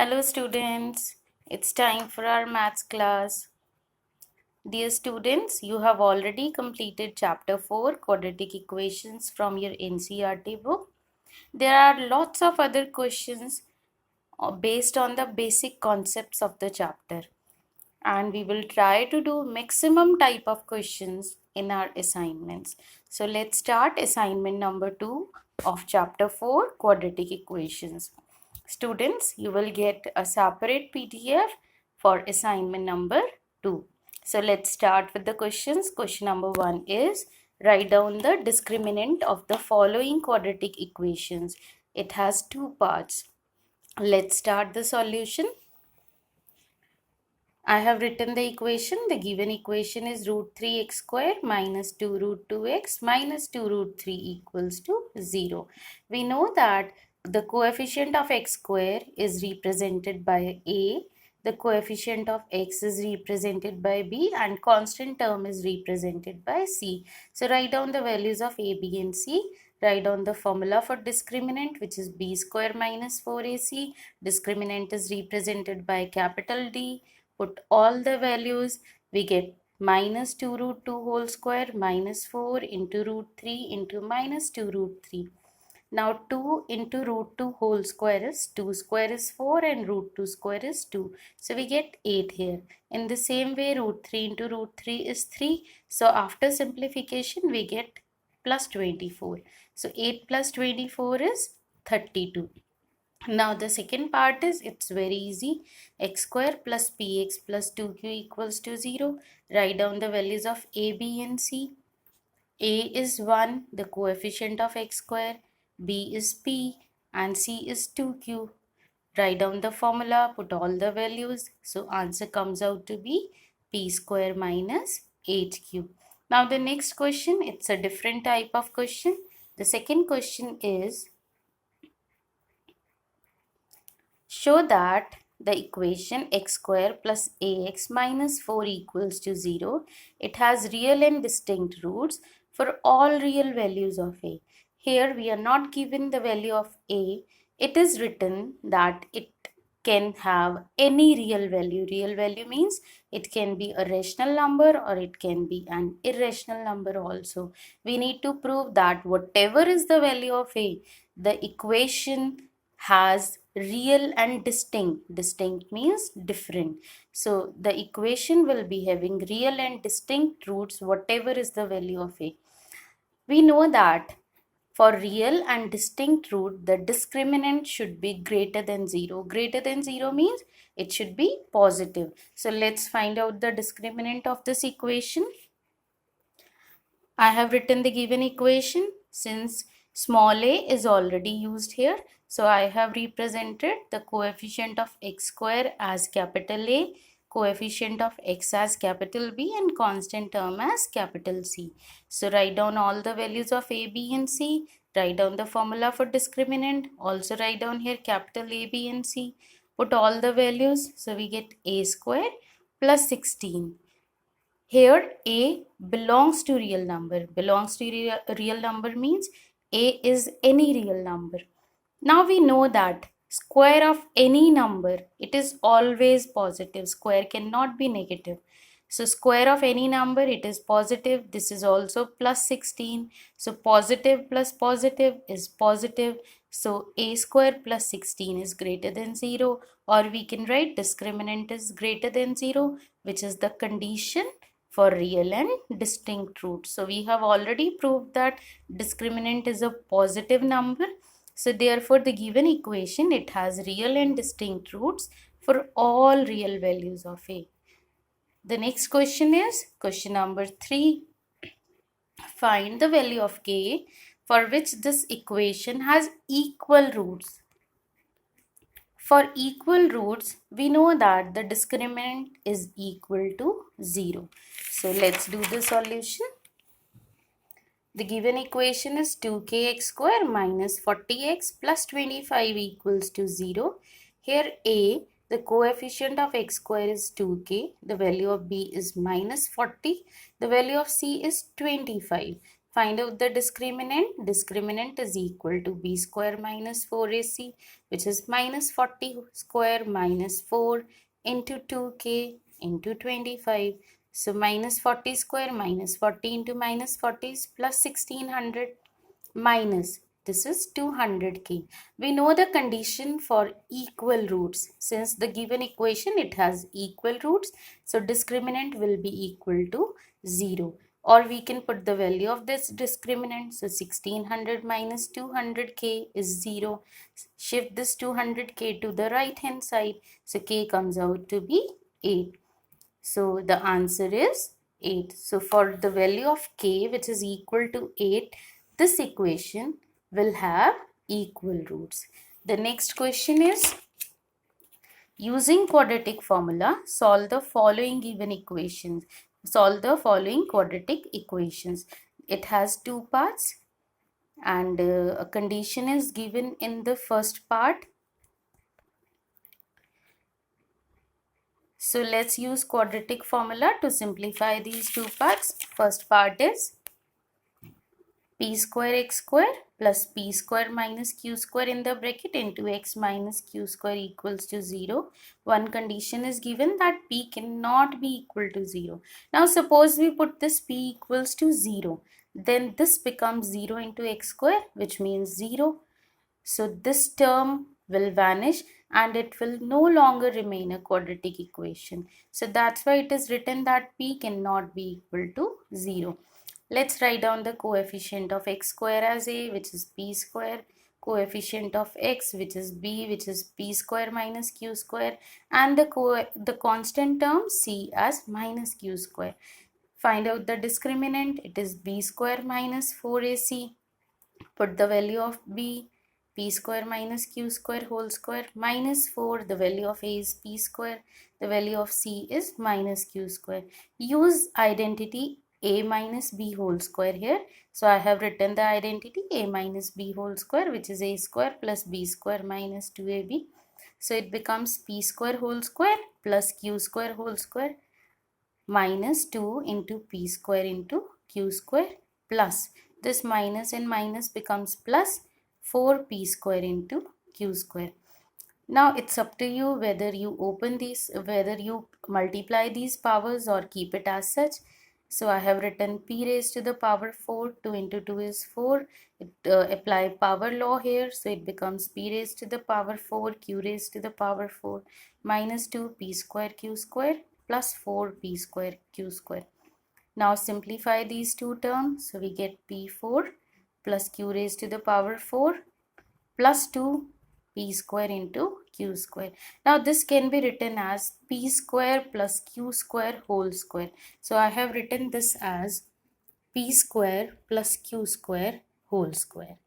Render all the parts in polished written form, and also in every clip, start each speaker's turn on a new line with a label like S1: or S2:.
S1: Hello students, it's time for our maths class. Dear students, you have already completed chapter 4 quadratic equations from your NCERT book. There are lots of other questions based on the basic concepts of the chapter, and we will try to do maximum type of questions in our assignments. So let's start assignment number 2 of chapter 4 quadratic equations. Students, you will get a separate PDF for assignment number 2. So let's start with the questions. Question number 1 is write down the discriminant of the following quadratic equations. It has two parts. Let's start the solution. I have written the equation. The given equation is root 3x square minus 2 root 2x minus 2 root 3 equals to 0. We know that the coefficient of x square is represented by a, the coefficient of x is represented by b, and constant term is represented by c. So write down the values of a, b and c. Write down the formula for discriminant, which is b square minus 4ac. Discriminant is represented by capital D. Put all the values, we get minus 2 root 2 whole square minus 4 into root 3 into minus 2 root 3. Now 2 into root 2 whole square is 2 square is 4 and root 2 square is 2. So we get 8 here. In the same way, root 3 into root 3 is 3. So after simplification, we get plus 24. So 8 plus 24 is 32. Now the second part is, it's very easy. X square plus px plus 2q equals to 0. Write down the values of a, b and c. A is 1, the coefficient of x square. B is p and c is 2q. Write down the formula, put all the values. So answer comes out to be p square minus 8q. Now the next question, it's a different type of question. The second question is, show that the equation x square plus ax minus 4 equals to 0. It has real and distinct roots for all real values of a. Here we are not given the value of a. It is written that it can have any real value. Real value means it can be a rational number or it can be an irrational number also. We need to prove that whatever is the value of a, the equation has real and distinct. Distinct means different. So the equation will be having real and distinct roots whatever is the value of a. We know that for real and distinct root, the discriminant should be greater than 0. Greater than 0 means it should be positive. So let's find out the discriminant of this equation. I have written the given equation. Since small a is already used here, so I have represented the coefficient of x square as capital A, coefficient of x as capital B, and constant term as capital C. So write down all the values of a, b and c. Write down the formula for discriminant. Also write down here capital A, B and C. Put all the values. So we get a square plus 16. Here a belongs to real number. Belongs to real number means a is any real number. Now we know that square of any number, it is always positive. Square cannot be negative. So square of any number, it is positive. This is also plus 16. So positive plus positive is positive. So a square plus 16 is greater than 0. Or we can write discriminant is greater than 0, which is the condition for real and distinct roots. So we have already proved that discriminant is a positive number. So therefore the given equation, it has real and distinct roots for all real values of a. The next question is question number 3. Find the value of k for which this equation has equal roots. For equal roots, we know that the discriminant is equal to 0. So let's do the solution. The given equation is 2kx square minus 40x plus 25 equals to 0. Here a, the coefficient of x square is 2k, the value of b is minus 40, the value of c is 25. Find out the discriminant. Discriminant is equal to b square minus 4ac, which is minus 40 square minus 4 into 2k into 25. So minus 40 square minus 40 into minus 40 is plus 1600 minus this is 200k. We know the condition for equal roots. Since the given equation it has equal roots, so discriminant will be equal to 0. Or we can put the value of this discriminant. So 1600 minus 200k is 0. Shift this 200k to the right hand side. So k comes out to be 8. So the answer is 8. So for the value of k, which is equal to 8, this equation will have equal roots. The next question is, using quadratic formula, solve the following given equations. Solve the following quadratic equations. It has two parts and a condition is given in the first part. So let's use quadratic formula to simplify these two parts. First part is p square x square plus p square minus q square in the bracket into x minus q square equals to 0. One condition is given that p cannot be equal to 0. Now suppose we put this p equals to 0. Then this becomes 0 into x square, which means 0. So this term will vanish and it will no longer remain a quadratic equation. So that's why it is written that p cannot be equal to 0. Let's write down the coefficient of x square as a, which is p square, coefficient of x, which is b, which is p square minus q square, and the constant term c as minus q square. Find out the discriminant. It is b square minus 4ac. Put the value of b, p square minus q square whole square minus 4. The value of a is p square. The value of c is minus q square. Use identity a minus b whole square here. So I have written the identity a minus b whole square, which is a square plus b square minus 2ab. So it becomes p square whole square plus q square whole square minus 2 into p square into q square plus this minus and minus becomes plus 4p square into q square. Now it's up to you whether you open these, whether you multiply these powers or keep it as such. So I have written p raised to the power 4, 2 into 2 is 4. Apply power law here, so it becomes p raised to the power 4, q raised to the power 4 minus 2 p square q square plus 4 p square q square. Now simplify these two terms, so we get p4 plus q raised to the power 4 plus 2 p square into q square. Now this can be written as p square plus q square whole square. So I have written this as p square plus q square whole square.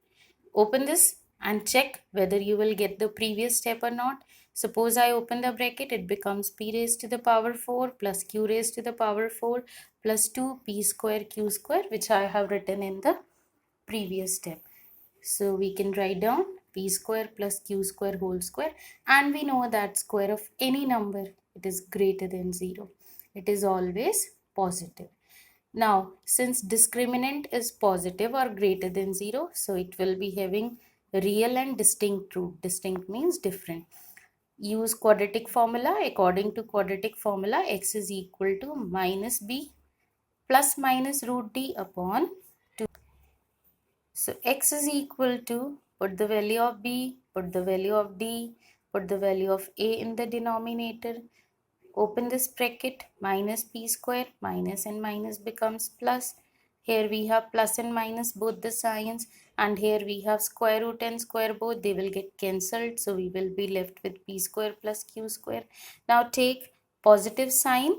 S1: Open this and check whether you will get the previous step or not. Suppose I open the bracket, it becomes p raised to the power 4 plus q raised to the power 4 plus 2 p square q square, which I have written in the previous step. So we can write down p square plus q square whole square, and we know that square of any number, it is greater than 0. It is always positive. Now, since discriminant is positive or greater than 0, so it will be having real and distinct root. Distinct means different. Use quadratic formula. According to quadratic formula, x is equal to minus b plus minus root d upon 2. So x is equal to, put the value of b, put the value of d, put the value of a in the denominator. Open this bracket, minus p square, minus and minus becomes plus. Here we have plus and minus both the signs, and here we have square root and square both. They will get cancelled, so we will be left with p square plus q square. Now take positive sign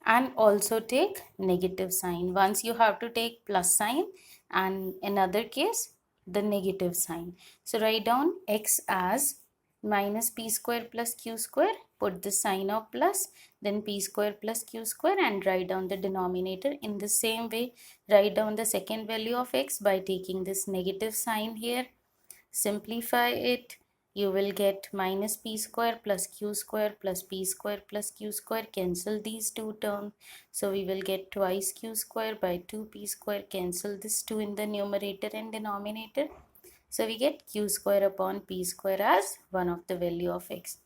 S1: and also take negative sign. Once you have to take plus sign, and in other case the negative sign. So write down x as minus p square plus q square, put the sign of plus, then p square plus q square, and write down the denominator. In the same way, write down the second value of x by taking this negative sign here. Simplify it. you will get minus p square plus q square plus p square plus q square. Cancel these two terms. So we will get twice q square by 2p square. Cancel this 2 in the numerator and denominator. So we get q square upon p square as one of the value of x.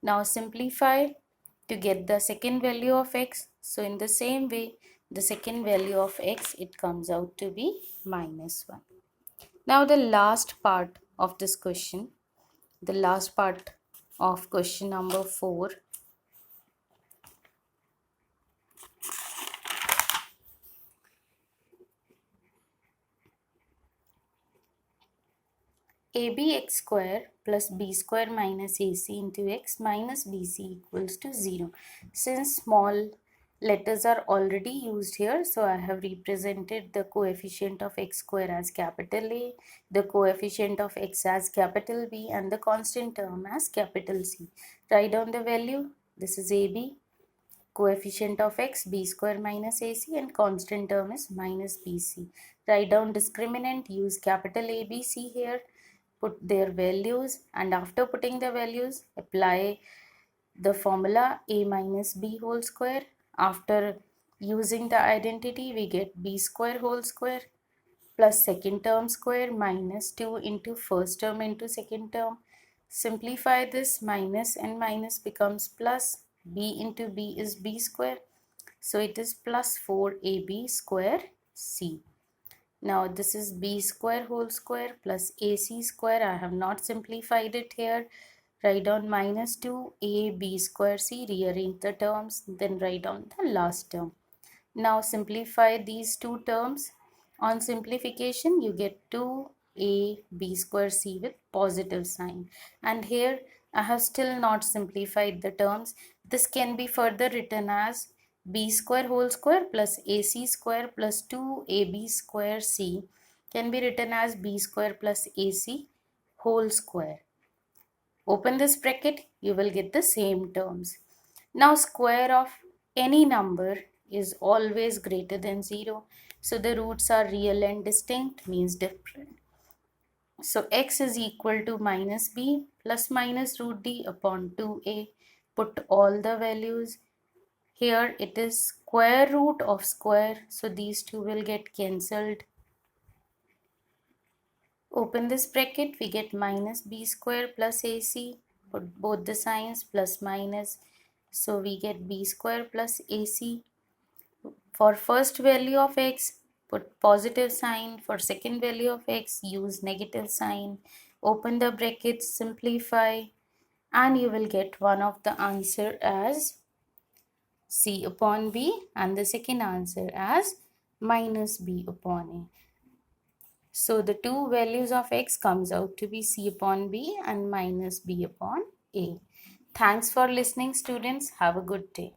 S1: Now simplify to get the second value of x. So in the same way, the second value of x, it comes out to be minus 1. Now the last part of this question, the last part of question number 4. abx square plus b square minus ac into x minus bc equals to 0. Since small letters are already used here, so I have represented the coefficient of x square as capital A, the coefficient of x as capital B, and the constant term as capital C. Write down the value. This is AB, coefficient of x b square minus ac, and constant term is minus bc. Write down discriminant, use capital ABC here, put their values, and after putting the values, apply the formula a minus b whole square. After using the identity, we get b square whole square plus second term square minus 2 into first term into second term. Simplify this, minus and minus becomes plus. B into b is b square. So it is plus 4ab square c. Now this is b square whole square plus ac square. I have not simplified it here. Write down minus 2ab square c. Rearrange the terms. Then write down the last term. Now simplify these two terms. On simplification, you get 2ab square c with positive sign. And here I have still not simplified the terms. This can be further written as b square whole square plus ac square plus 2ab square c can be written as b square plus ac whole square. Open this bracket, you will get the same terms. Now square of any number is always greater than 0. So the roots are real and distinct, means different. So x is equal to minus b plus minus root d upon 2a. Put all the values. Here it is square root of square. So these two will get cancelled. Open this bracket, we get minus b square plus ac. Put both the signs plus minus. So we get b square plus ac. For first value of x, put positive sign. For second value of x, use negative sign. Open the brackets, simplify, and you will get one of the answer as c upon b and the second answer as minus b upon a. So the two values of x comes out to be c upon b and minus b upon a. Thanks for listening, students. Have a good day.